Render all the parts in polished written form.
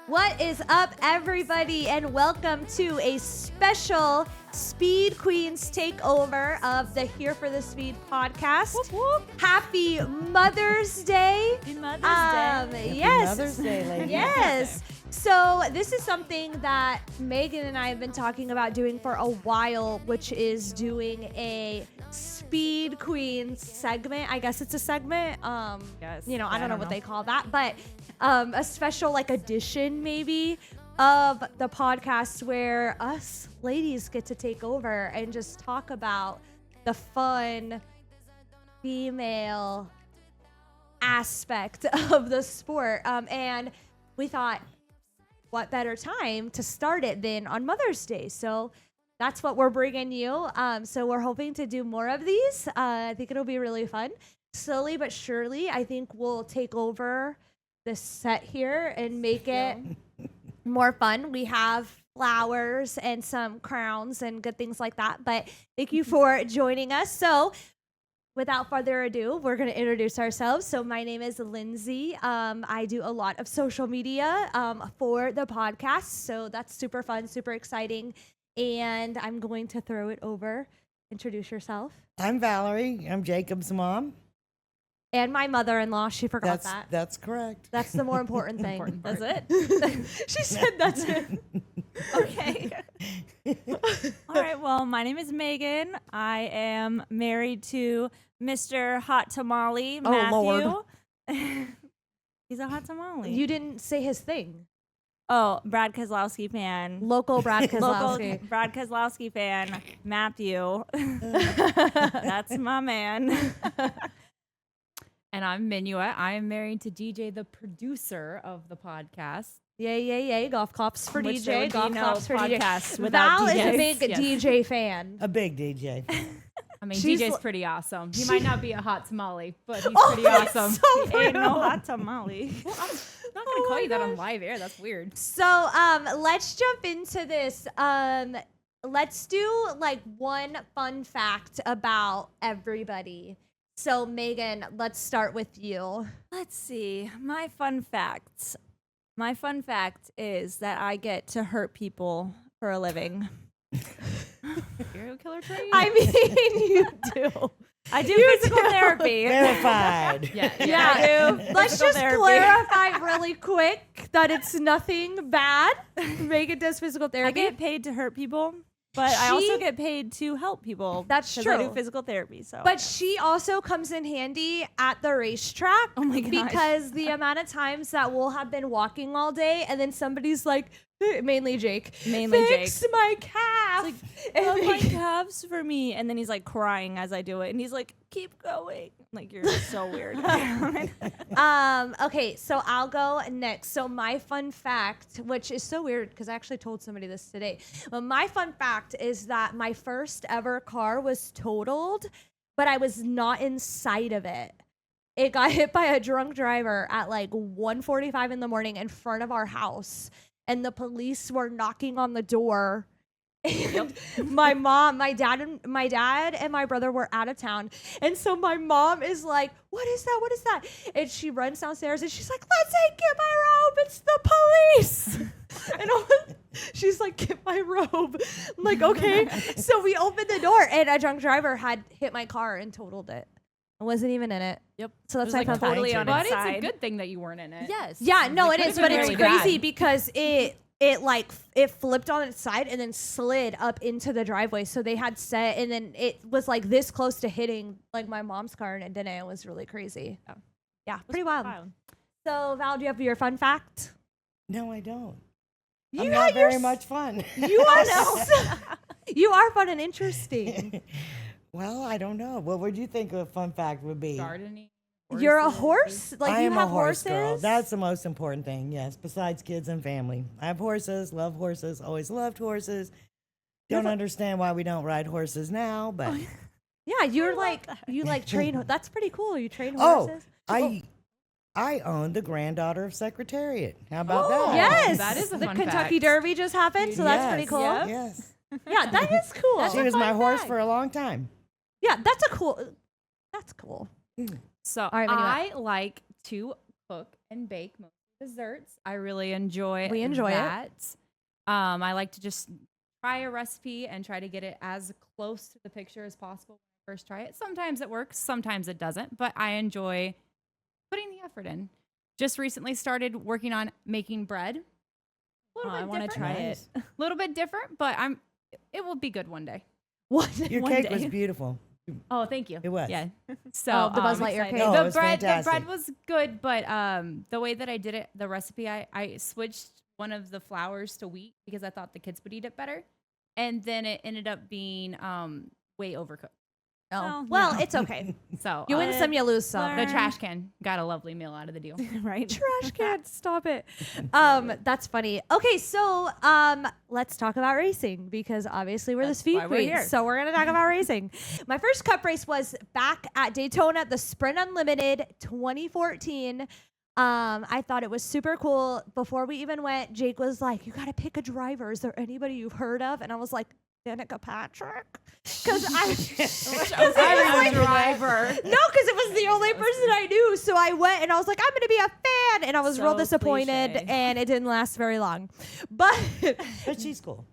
What is up, everybody, and welcome to a special Speed Queens takeover of the Here for the Speed podcast. Whoop, whoop. Happy Mother's Day. Happy Mother's Day. Yes. Mother's Day, ladies. Yes. So this is something that Megan and I have been talking about doing for a while, which is doing a Speed Queens segment. I guess it's a segment. Yes. I don't know what they call that, but a special edition maybe of the podcast where us ladies get to take over and just talk about the fun female aspect of the sport. And we thought, what better time to start it than on Mother's Day? So that's what we're bringing you. So we're hoping to do more of these. I think it'll be really fun. Slowly but surely, I think we'll take over this set here and make it more fun. We have flowers and some crowns and good things like that. But thank you for joining us. So without further ado, we're going to introduce ourselves. So my name is Lindsay. I do a lot of social media for the podcast. So that's super fun, super exciting. And I'm going to throw it over. Introduce yourself. I'm Valerie. I'm Jacob's mom. And my mother-in-law. She forgot that. That's correct. That's the more important thing. That's it? She said that's it. Okay. All right. Well, my name is Megan. I am married to Mr. Hot Tamale, Matthew. Lord. He's a hot tamale. You didn't say his thing. Oh, Brad Keselowski fan. Local Brad Local Keselowski. Brad Keselowski fan, Matthew. That's my man. And I'm Minuet. I am married to DJ, the producer of the podcast. Yay. Golf claps for Which there DJ. would be Golf no claps for DJ. podcast without Val is a DJs. big Yes. DJ fan. A big DJ. I mean, She's DJ's l- pretty awesome. He might not be a hot tamale, but he's Oh, pretty awesome. so He ain't no rude. hot tamale. I'm not going to call you that on live air. That's weird. So let's jump into this. Let's do one fun fact about everybody. So Megan, let's start with you. Let's see. My fun fact is that I get to hurt people for a living. Serial killer trade? I mean, you do. I do physical therapy. Verified. yeah. I do. Let's physical just therapy. clarify really quick that it's nothing bad. Megan does physical I therapy. get paid to hurt people, but I also She- get paid to help people. That's 'cause I do true. physical therapy. So, But she also comes in handy at the racetrack. Oh my gosh. Because the amount of times that we'll have been walking all day and then somebody's like, mainly Jake, fix my calf. And rub my they- calves for me, and then he's like crying as I do it, and he's like, "Keep going." Like, you're so weird. Okay, so I'll go next. So my fun fact, which is so weird because I actually told somebody this today. But my fun fact is that my first ever car was totaled, but I was not inside of it. It got hit by a drunk driver at 1:45 in the morning in front of our house, and the police were knocking on the door. And my dad, and my brother were out of town. And so my mom is like, what is that? What is that? And she runs downstairs and she's like, Lindsay, get my robe. It's the police. And she's like, get my robe. I'm like, okay. So we opened the door and a drunk driver had hit my car and totaled it. I wasn't even in it. Yep. So that's It was, my like, fun fact. totally on But its it's a side. good thing that you weren't in it. Yes. Yeah, no, it could've is, been but it's really crazy bad. because it flipped on its side and then slid up into the driveway. So they had set, and then it was this close to hitting my mom's car, and it didn't. It was really crazy. Yeah, pretty wild. So Val, do you have your fun fact? No, I don't. You I'm had not your very s- much fun. You are you are fun and interesting. Well, I don't know. What would you think a fun fact would be? Gardening. You're a horses. horse. I You am have a horse horses. girl. That's the most important thing, yes, besides kids and family. I have horses, love horses, always loved horses. Don't understand why we don't ride horses now, but Yeah, you're you train. That's pretty cool. You train oh, horses. I own the granddaughter of Secretariat. How about that? Yes, that is a the fun Kentucky fact. Derby just happened, so that's pretty Yes, cool. Yep. Yes. Yeah, that is cool. She was my horse for a long time. Yeah, that's cool. So right, Minuette. I like to cook and bake most of desserts. I really enjoy We enjoy it. that. I like to just try a recipe and try to get it as close to the picture as possible when I first try it. Sometimes it works, sometimes it doesn't, but I enjoy putting the effort in. Just recently started working on making bread. A little I bit want to different. try Nice. it. A little bit different, but it will be good one day. Your One cake day. was beautiful. Oh, thank you. It was. Yeah. So the Buzz Lightyear excited. cake. No, it the was bread fantastic. was good, but the way that I did it, the recipe, I switched one of the flours to wheat because I thought the kids would eat it better, and then it ended up being way overcooked. Oh. Oh, Well, yeah. it's okay. So You win some, you lose some. the trash can got a lovely meal out of the deal. Right. Trash can, stop it. That's funny. Okay, so let's talk about racing because obviously we're the That's speed why we're queens, here. so we're gonna talk about racing. My first cup race was back at Daytona at the Sprint Unlimited 2014. I thought it was super cool. Before we even went, Jake was like, "You gotta pick a driver. Is there anybody you've heard of?" And I was like, Danica Patrick, because I I was a driver. no, because it was the only person I knew. So I went and I was like, I'm going to be a fan. And I was real So disappointed cliche. and it didn't last very long. But But she's cool.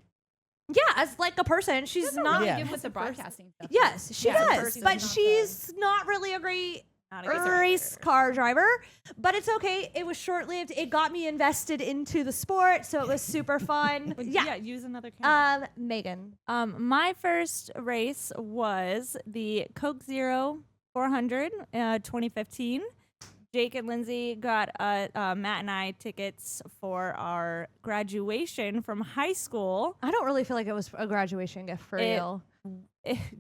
yeah, as like a person, she's not. Yeah. Good with the broadcasting stuff. Yes, she Yeah, as a does. person, But not she's not really a great Not a good race car driver. But it's okay. It was short lived. It got me invested into the sport. So it was super fun. Yeah, use another camera. Megan. My first race was the Coke Zero 400, 2015. Jake and Lindsay got Matt and I tickets for our graduation from high school. I don't really feel like it was a graduation gift for you.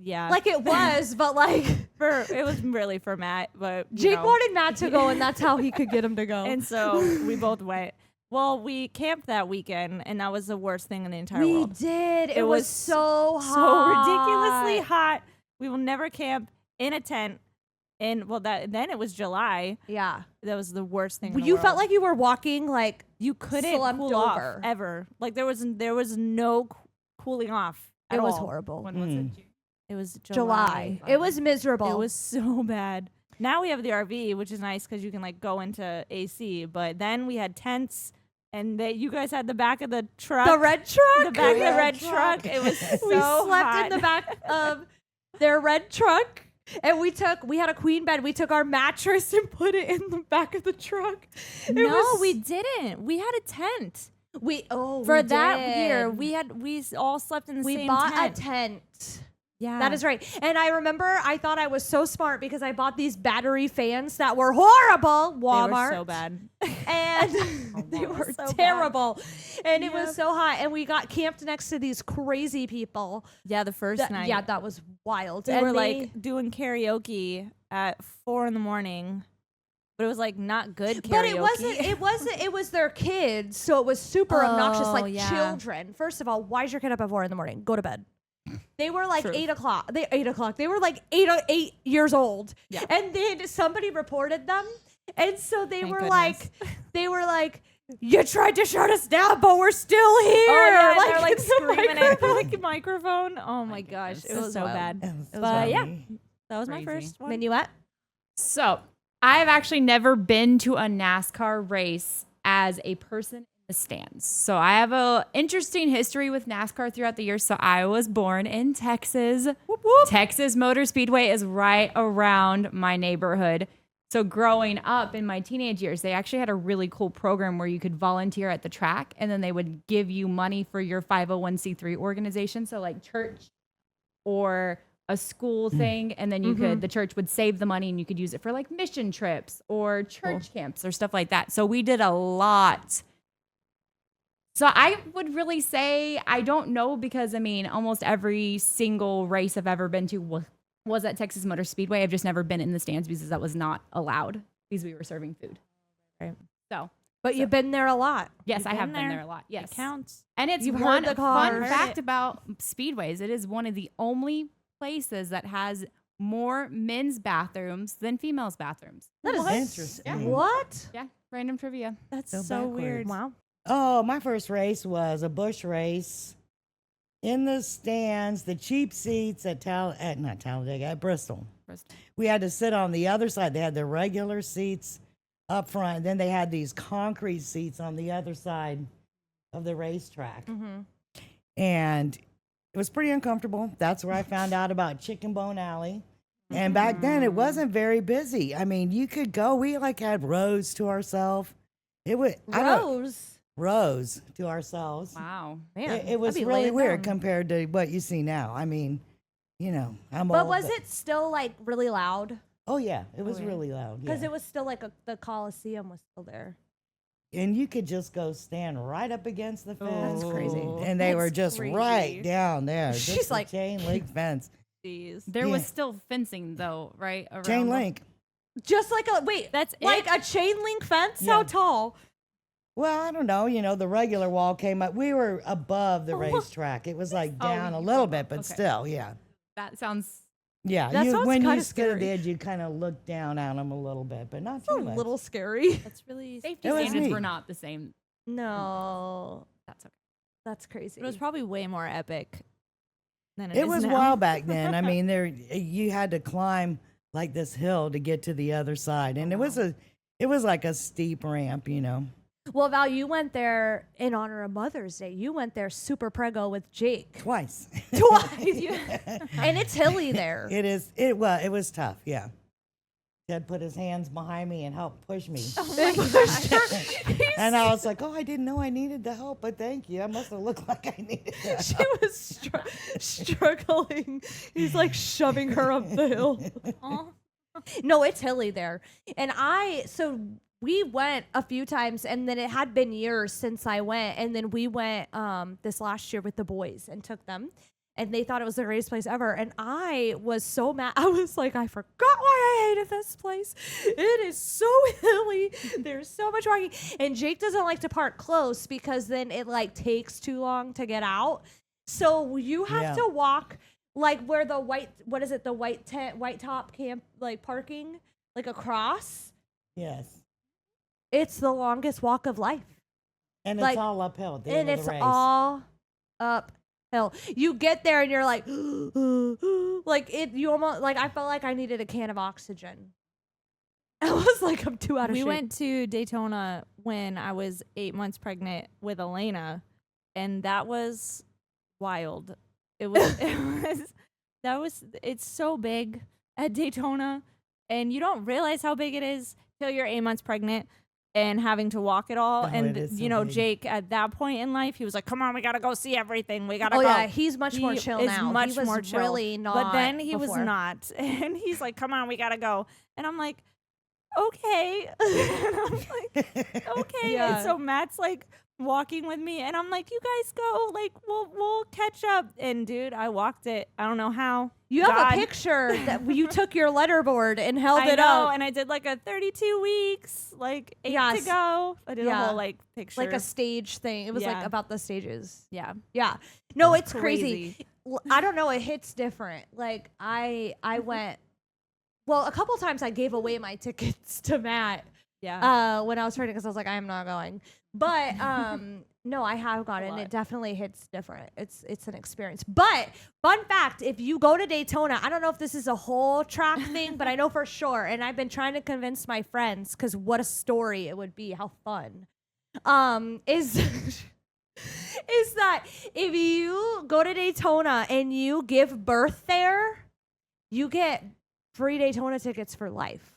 Yeah, Like it was, but like it was really for Matt, but you Jake know. wanted Matt to go, and that's how he could get him to go. And so we both went. Well, we camped that weekend, and that was the worst thing in the entire we world. did. It It was was so So hot. ridiculously hot. We will never camp in a tent. And well, then it was July. Yeah. That was the worst thing. Well, in the you world. felt like you were walking like you couldn't slumped cool over. off ever. Like there was no cooling off. At it was all. horrible. When was it? It was July. It was miserable. It was so bad. Now we have the RV, which is nice because you can like go into AC. But then we had tents, and you guys had the back of the truck. the red truck. The back of the Red red truck. truck. It was so we slept hot. in the back of their red truck. And we had a queen bed. We took our mattress and put it in the back of the truck. It No, was- we didn't. We had a tent. For That year. We all slept in the we same bought tent. a tent. Yeah. That is right. And I remember I thought I was so smart because I bought these battery fans that were horrible. They Walmart. were so bad. And they were were so bad. terrible. And it was Yep. so hot. And we got camped next to these crazy people. Yeah, the first night. Yeah, that was wild. we And were they- like doing karaoke at 4 a.m. But it was like not good karaoke. but it was their kids, so it was super obnoxious, Oh, like yeah. children. First of all, why is your kid up at 4 a.m? Go to bed. They were like True. 8 o'clock. 8 o'clock. They were like 8 years old. Yeah. And then somebody reported them. And so they Thank were goodness. like, you tried to shut us down, but we're still here. Oh, yeah, they're like in the screaming at microphone. the microphone. Oh my gosh, goodness. it was so wild. bad. That was But yeah, funny. that was my Crazy. first one. Minuet. So I've actually never been to a NASCAR race as a person in the stands. So I have a interesting history with NASCAR throughout the years. So I was born in Texas. Whoop, whoop. Texas Motor Speedway is right around my neighborhood. So growing up in my teenage years, they actually had a really cool program where you could volunteer at the track and then they would give you money for your 501c3 organization. So like church or a school thing. And then the church would save the money and you could use it for like mission trips or church camps or stuff like that. So we did a lot. So I would really say, I don't know because I mean, almost every single race I've ever been to was at Texas Motor Speedway. I've just never been in the stands because that was not allowed because we were serving food. Right. So But you've been there a lot. yes, You've I have been been there. there a lot. Yes. It counts. And it's You've heard one the fun cars. fact about speedways. It is one of the only places that has more men's bathrooms than females' bathrooms. That is Interesting. What? Yeah, random trivia. That's So so weird. Wow. Oh, my first race was a bush race in the stands, the cheap seats at Bristol. Bristol. We had to sit on the other side. They had the regular seats up front. Then they had these concrete seats on the other side of the racetrack. And it was pretty uncomfortable. That's where I found out about Chicken Bone Alley. And back then it wasn't very busy. I mean, you could go, we like had rows to ourselves. It was rows to ourselves. Wow. Man, It was I'd be really laying weird down. compared to what you see now. I mean, you know, I'm But old. was it still like really loud? Oh yeah, it was yeah. really loud. Because Yeah. it was still like the Coliseum was still there. And you could just go stand right up against the fence. That's crazy. And they were That's just crazy. right down there. She's Just a like- chain link fence. Jeez. There Yeah. was still fencing though, right? Around Chain the- link. Just like a wait, That's like it? a chain link fence? Yeah. How tall? Well, I don't know. You know, the regular wall came up. We were above the racetrack. It was like down a little bit, but okay. still, yeah. That sounds. Yeah, That sounds when you kinda stood scary. there, you kind of looked down at them a little bit, but not It's too a much. little scary. That's really. Safety It was standards neat. were not the same. No, That's okay. that's crazy. It was probably way more epic than It was now. wild back then. I mean, you had to climb like this hill to get to the other side, and it was like a steep ramp, you know. Well, Val, you went there in honor of Mother's Day. You went there super prego with Jake Twice. twice, and it's hilly there. It was tough. Yeah. Dad put his hands behind me and helped push me. And I was like, oh, I didn't know I needed the help, but thank you. I must have looked like I needed the She help. was struggling. He's like shoving her up the hill. Aw. No, it's hilly there. And we went a few times, and then it had been years since I went. And then we went this last year with the boys and took them. And they thought it was the greatest place ever. And I was so mad. I was like, I forgot why I hated this place. It is so hilly. There's so much walking. And Jake doesn't like to park close because then it like takes too long to get out. So you have to walk like where the white tent, white top camp, like parking, like across. Yes. It's the longest walk of life. And it's Like- all uphill at the And end of it's the race. all uphill. You get there and you're like, like it. You almost like I felt like I needed a can of oxygen. I was like, I'm too out of We shape. went to Daytona when I was 8 months pregnant with Elena, and that was wild. It's so big at Daytona, and you don't realize how big it is till you're 8 months pregnant and having to walk it all. Oh, And it is so you know, big. Jake at that point in life, he was like, "Come on, we gotta go see everything. We gotta Oh go." yeah, he's much more He chill is now. much he was more chill. really not. But then he was before. not, and he's like, "Come on, we gotta go." And I'm like, "Okay." And I'm like, okay. Yeah. And so Matt's like walking with me, and I'm like, "You guys go. Like, we'll catch up." And dude, I walked it. I don't know how. You have God. a picture that you took your letterboard and held I it know, up and I did like a 32 weeks, like 8 Yes. to go. I did a Yeah. whole like picture. like a stage thing. It was like Yeah. about the stages. yeah. Yeah. No, It it's was crazy. I don't know. It hits different. Like I went. Well, a couple times I gave away my tickets to Matt Yeah. when I was turning because I was like, I am not going. But no, I have gone, and lot. it definitely hits different. It's an experience. But fun fact: if you go to Daytona, I don't know if this is a whole track thing, but I know for sure. And I've been trying to convince my friends because what a story it would be, how fun. Is is that if you go to Daytona and you give birth there, you get free Daytona tickets for life.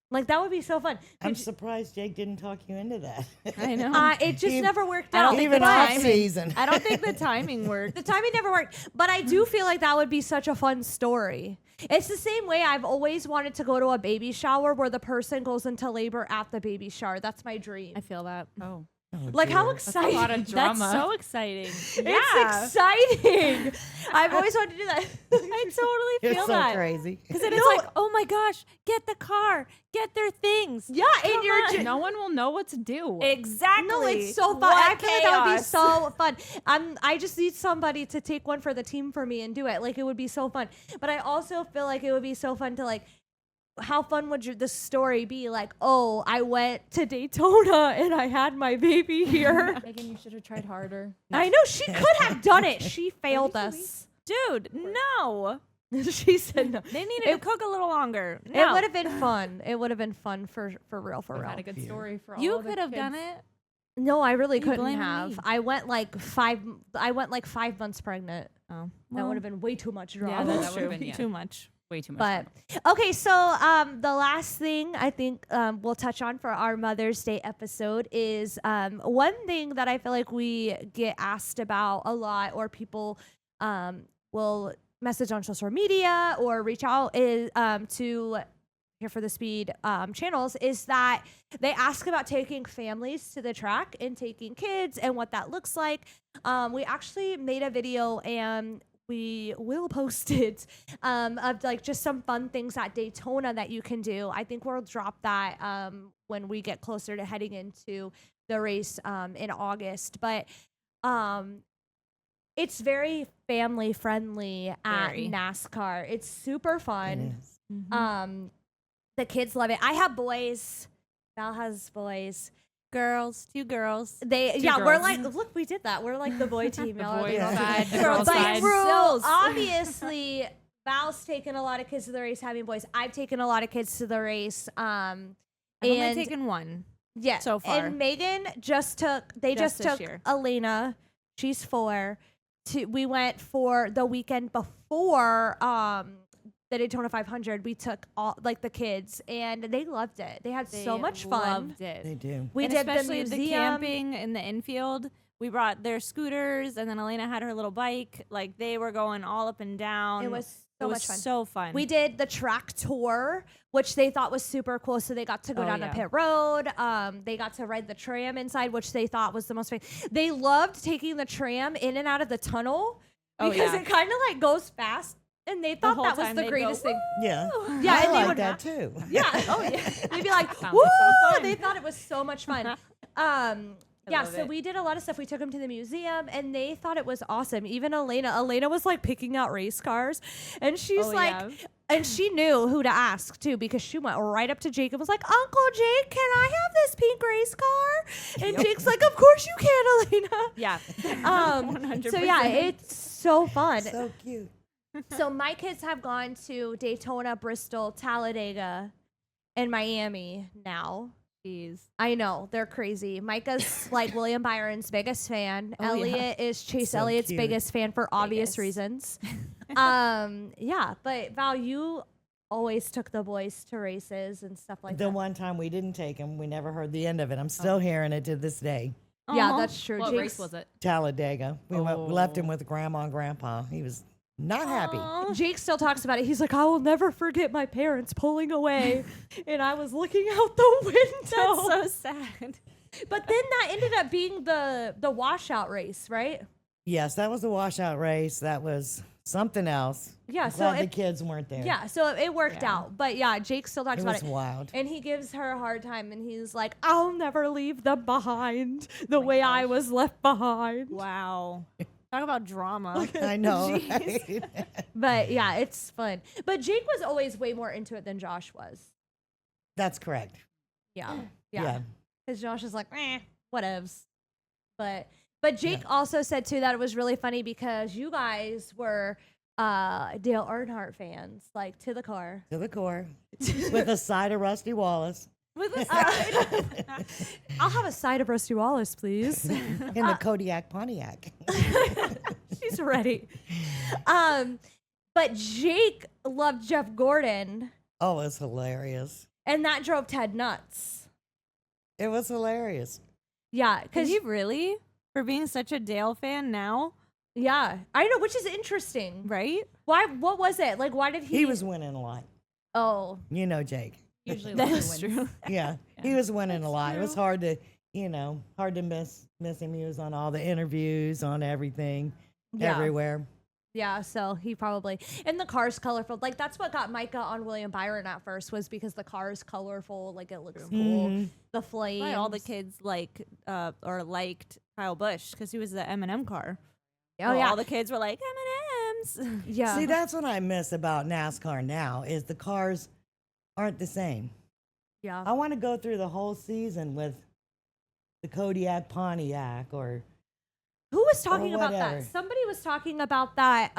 Like that would be so fun. I'm Could you- surprised Jake didn't talk you into that. I know. it just Even- never worked I don't out. think Even the off timing- season. I don't think the timing worked. The timing never worked, but I do feel like that would be such a fun story. It's the same way I've always wanted to go to a baby shower where the person goes into labor at the baby shower. That's my dream. I feel that. Oh, Oh, Like how dear. a exciting! lot of drama. That's so exciting. It's exciting. I've always wanted to do that. I totally It's feel so that. crazy. Because then it's like, oh my gosh, get the car, get their things. Yeah, and Come you're on. just no one will know what to do. Exactly. no, it's so fun. What I feel like that would be chaos. so fun. I just need somebody to take one for the team for me and do it. Like it would be so fun. But I also feel like it would be so fun to like. How fun would the story be? Like, oh, I went to Daytona and I had my baby here. Megan, you should have tried harder. I know she could have done it. She failed us. Dude, no. She said no. They needed to cook a little longer. It No. would have been fun. It would have been fun for real, for real. Had a good story for all You the could have kids. done it. No, I really You couldn't blaming have. me. I went like 5 months pregnant. Oh, That would have been way too much drama. Yeah, that that's would've true. been, yeah. Too much. Way too much. But okay, so the last thing I think we'll touch on for our Mother's Day episode is one thing that I feel like we get asked about a lot, or people will message on social media or reach out is to Here for the Speed channels, is that they ask about taking families to the track and taking kids and what that looks like. We actually made a video and we will post it of like just some fun things at Daytona that you can do. I think we'll drop that when we get closer to heading into the race in August. But it's very family friendly at Very. NASCAR. It's super It fun. is. The kids love it. I have boys. Val has boys. Girls, 2 girls. We're girls. like, look, we did that. We're like the boy team. The Y'all are boys the girl side, team. the girls But side. so obviously, Val's taken a lot of kids to the race having boys. I've taken a lot of kids to the race. I've only taken 1. Yeah, so far. And Megan just took. They Just just this took year. Elena. She's 4. We went for the weekend before the Daytona 500. We took all like the kids, and they loved it. They had so much fun. Loved it. They do. We And did especially the the museum. camping in the infield. We brought their scooters, and then Elena had her little bike. Like, they were going all up and down. It was so much fun. So fun. We did the track tour, which they thought was super cool. So they got to go down yeah. the pit road. They got to ride the tram inside, which they thought was the most fun. They loved taking the tram in and out of the tunnel Oh, because yeah. it kind of like goes fast. And they thought whole that was time the they'd greatest go, thing. Yeah. Yeah, I and they like would that too. Yeah. Oh yeah. They'd be like, Sounds woo! like so fun. They thought it was so much fun. Yeah, love so it. we did a lot of stuff. We took them to the museum, and they thought it was awesome. Even Elena was like picking out race cars, and she's Oh, like, yeah. and she knew who to ask too, because she went right up to Jake and was like, "Uncle Jake, can I have this pink race car?" And Jake's like, "Of course you can, Elena." Yeah. So yeah, 100%. it's so fun. So cute. So my kids have gone to Daytona, Bristol, Talladega, and Miami now. Jeez. I know, they're crazy. Micah's like William Byron's biggest fan. Oh, yeah. Elliot is Chase So Elliott's cute. biggest fan for obvious Biggest. reasons. Yeah, but Val, you always took the boys to races and stuff like The that. one time we didn't take him, we never heard the end of it. I'm still hearing it to this day. Yeah, Aw. that's true. What Jake's- race was it? Talladega. We left him Oh. with Grandma and Grandpa. He was not happy. Aw. Jake still talks about it. He's like, I will never forget my parents pulling away, and I was looking out the window. That's so sad. But then that ended up being the washout race, right? Yes, that was a washout race. That was something else. Yeah, I'm so glad the it- kids weren't there. Yeah, so it worked out. But yeah, Jake still talks It about was it. wild. And he gives her a hard time, and he's like, I'll never leave them behind the way I was left behind. Wow. Talk about drama. I know. Jeez. Right? But yeah, it's fun. But Jake was always way more into it than Josh was. That's correct. Yeah. Yeah. Yeah. Because Josh is like, whatevs. But Jake also said, too, that it was really funny because you guys were Dale Earnhardt fans, like, to the car. To the core. With a side of Rusty Wallace. With a I'll have a side of Rusty Wallace, please. In the Kodiak Pontiac. She's ready. But Jake loved Jeff Gordon, Oh, it was hilarious. and that drove Ted nuts. It was hilarious. Yeah, Is because he really? For being such a Dale fan now, yeah, I know, which is interesting. right? Why? What was it? Like, why did he? He was winning a lot. Oh, You know, Jake. Usually That Lindsay is wins. true. Yeah, he was winning a lot. It was true. hard to, hard to miss him. He was on all the interviews, on everything, Yeah. everywhere. yeah. So he probably, and the car's colorful. Like, that's what got Micah on William Byron at first, was because the car is colorful. Like, it looks cool. Mhm. The flames. Why all the kids liked Kyle Busch because he was the M&M car. Oh yeah. All the kids were like M&Ms. Yeah. See, that's what I miss about NASCAR now is the cars aren't the same. yeah. I want to go through the whole season with the Kodiak Pontiac or Who was talking about that? whatever. Somebody was talking about that.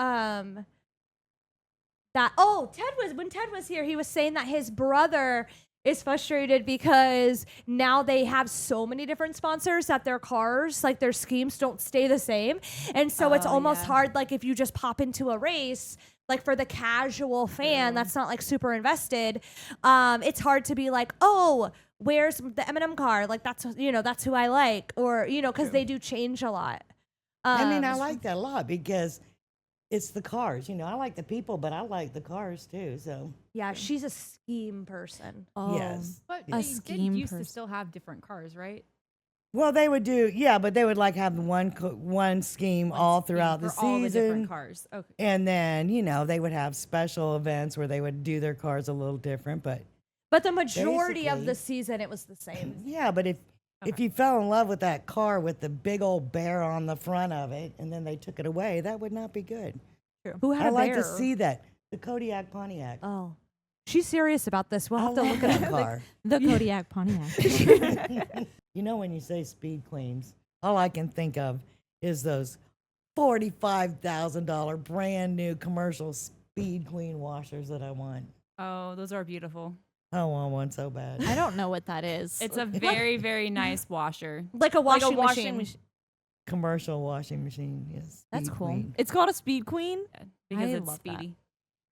that when Ted was here, he was saying that his brother is frustrated because now they have so many different sponsors that their cars, like their schemes, don't stay the same, and so it's almost hard. Like if you just pop into a race, like for the casual fan that's not like super invested, it's hard to be like, oh, where's the M&M car? Like that's who I like, or because they do change a lot. I mean, I like that a lot because it's the cars. I like the people, but I like the cars too. So yeah, she's a scheme person. yes. But A they scheme used to person. still have different cars, right? Well, they would do, but they would like have one scheme all throughout the For all the season. different cars. Okay. And then, they would have special events where they would do their cars a little different. But But the majority of Basically. the season, it was the same. yeah, but if you fell in love with that car with the big old bear on the front of it and then they took it away, that would not be good. Who had I a like bear? to see that. The Kodiak Pontiac. Oh, she's serious about this. We'll I have to love look at that it. car. The Kodiak Pontiac. When you say speed queens, all I can think of is those $45,000 brand new commercial speed queen washers that I want. Oh, those are beautiful. I want one so bad. I don't know what that is. It's a very, very nice washer. Like a washing, like a washing machine. machine. Commercial washing machine. Yes. That's Speed cool. Queen. It's called a Speed Queen. Because I it's love that. speedy.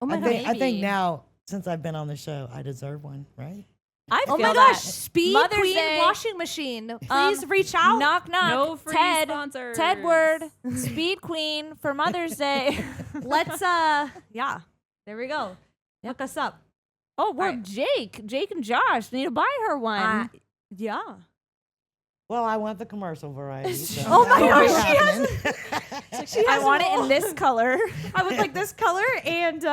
Oh my I god. think maybe. now, since I've been on the show, I deserve one, right? I Oh feel my that. gosh, Speed Mother's Queen Day. washing machine. Please reach out. Knock knock. No free Ted. sponsors. Ted Word. Speed Queen for Mother's Day. Let's yeah. There we go. Look us up. Oh, well, right. Jake and Josh need to buy her one. Yeah. Well, I want the commercial variety. So Oh my that will be gosh, she happening. She I has want a it in whole- this color. I would like this color and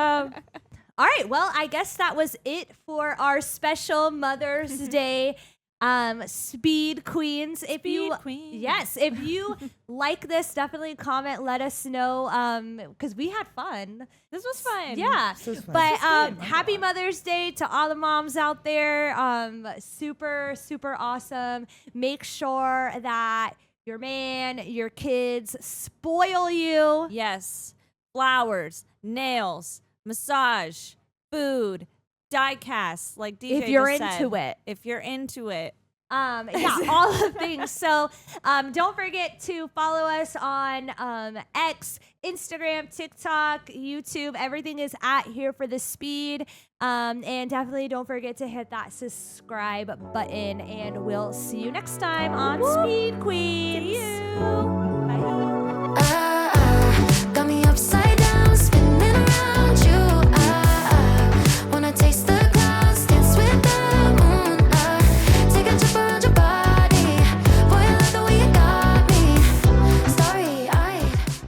all right, well, I guess that was it for our special Mother's Day Speed Queens. If you Queen. Yes, if you like this, definitely comment, let us know cuz we had fun. This was fun. Yeah. This was fun. But This is good. happy Mother's Day to all the moms out there. Super super awesome. Make sure that your man, your kids spoil you. Yes. Flowers, nails, massage, food, die cast, like DJ If you're just into said. it. If you're into it. Yeah, all the things. So don't forget to follow us on X, Instagram, TikTok, YouTube. Everything is at Here for the Speed. And definitely don't forget to hit that subscribe button. And we'll see you next time on Speed Queens.